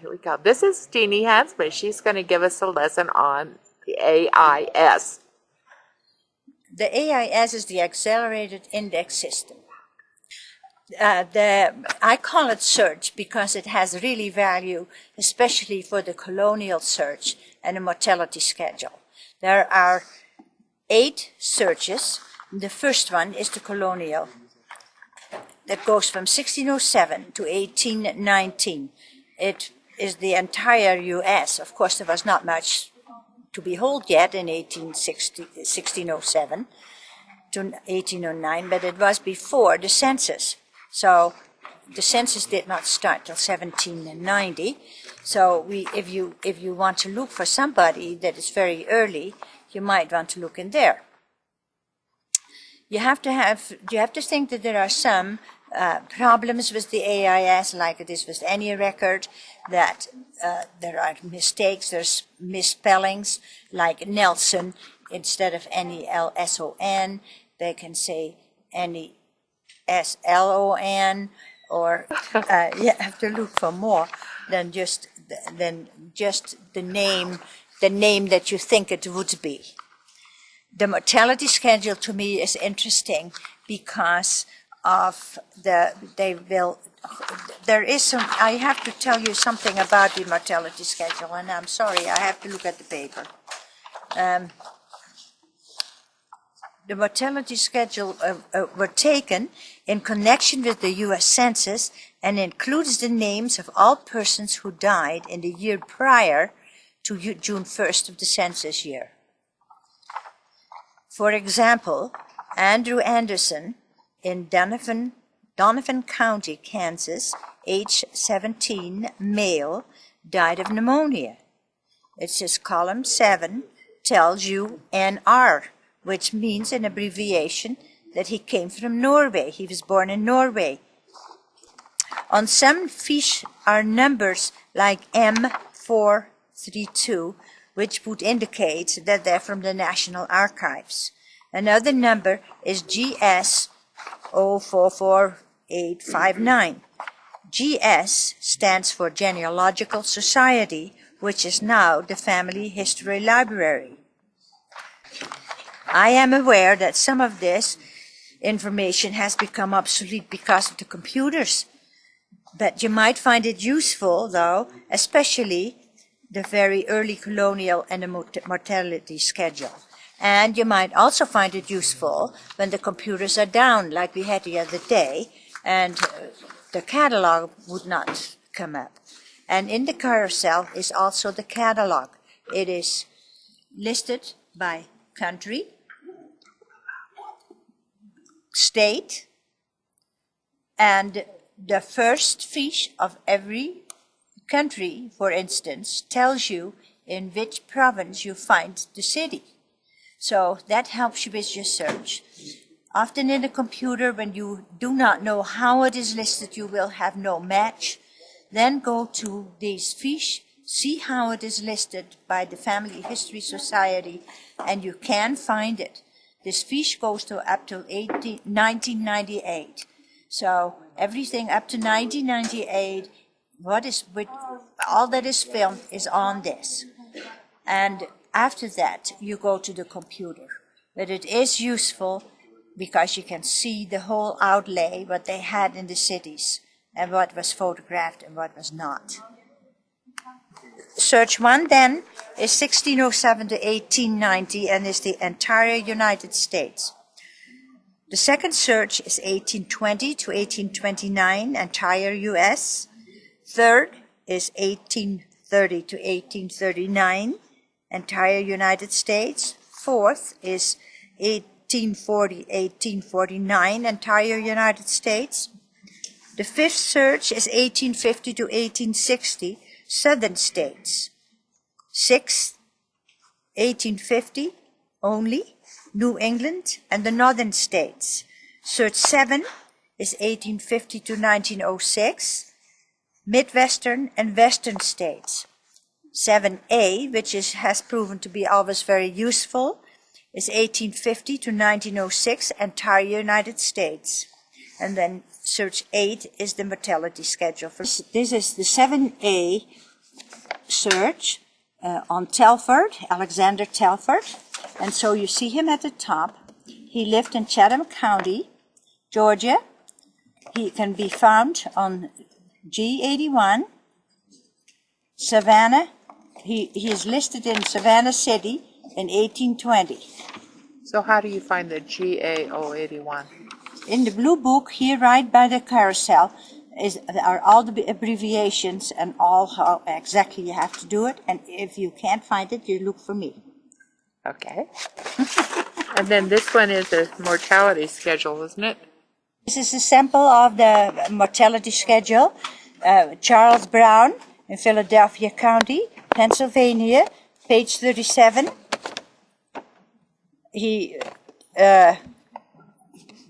here we go. This is Dini Hansma. She's going to give us a lesson on the AIS. The AIS is the Accelerated Index System. I call it search because it has really value, especially for the colonial search and the mortality schedule. There are 8 searches. The first one is the colonial. That goes from 1607 to 1819. It is the entire U.S. Of course, there was not much to behold yet in 1607 to 1809, but it was before the census. So the census did not start till 1790. So if you want to look for somebody that is very early, you might want to look in there. You have to think that there are some problems with the AIS, like it is with any record, that there are mistakes, there's misspellings, like Nelson, instead of N-E-L-S-O-N, they can say N-E-S-L-O-N, or you have to look for more than just the name that you think it would be. The mortality schedule to me is interesting because of I have to tell you something about the mortality schedule, and I'm sorry, I have to look at the paper. The mortality schedule were taken in connection with the U.S. Census and includes the names of all persons who died in the year prior to June 1st of the census year. For example, Andrew Anderson in Donovan County, Kansas, age 17, male, died of pneumonia. It says column 7 tells you NR, which means an abbreviation that he came from Norway. He was born in Norway. On some fish are numbers like M432, which would indicate that they're from the National Archives. Another number is GS 044859. GS stands for Genealogical Society, which is now the Family History Library. I am aware that some of this information has become obsolete because of the computers, but you might find it useful, though, especially the very early colonial and the mortality schedule. And you might also find it useful when the computers are down, like we had the other day, and the catalog would not come up. And in the carousel is also the catalog. It is listed by country, state, and the first fish of every country, for instance, tells you in which province you find the city. So that helps you with your search. Often in a computer, when you do not know how it is listed, you will have no match. Then go to these fish, see how it is listed by the Family History Society, and you can find it. This fish goes to up to 1998. So everything up to 1998, all that is filmed is on this. And after that, you go to the computer. But it is useful because you can see the whole outlay, what they had in the cities, and what was photographed and what was not. Search 1 then is 1607 to 1890 and is the entire United States. The second search is 1820 to 1829, entire U.S. Third is 1830 to 1839, entire United States. Fourth is 1840-1849, entire United States. The fifth search is 1850 to 1860, southern states. Sixth, 1850 only, New England and the northern states. Search 7 is 1850 to 1906, Midwestern and Western states. 7A, which has proven to be always very useful, is 1850 to 1906, entire United States. And then search 8 is the mortality schedule. This is the 7A search on Telford, Alexander Telford. And so you see him at the top. He lived in Chatham County, Georgia. He can be found on G81, Savannah. He is listed in Savannah City in 1820. So how do you find the GA081? In the blue book here, right by the carousel, are all the abbreviations and all how exactly you have to do it. And if you can't find it, you look for me. Okay. And then this one is a mortality schedule, isn't it? This is a sample of the mortality schedule. Charles Brown in Philadelphia County, Pennsylvania, page 37. He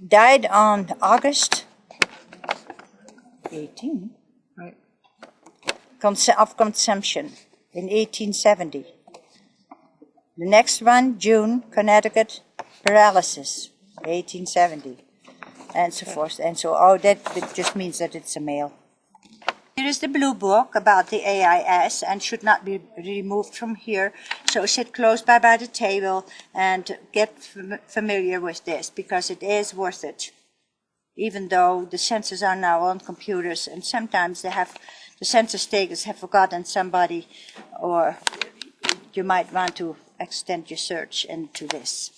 died on August 18 Right. of consumption in 1870. The next one, June, Connecticut, paralysis, 1870, and so forth. And so, that just means that it's a male. Here is the blue book about the AIS and should not be removed from here. So sit close by the table and get familiar with this because it is worth it. Even though the census are now on computers and sometimes the census takers have forgotten somebody, or you might want to extend your search into this.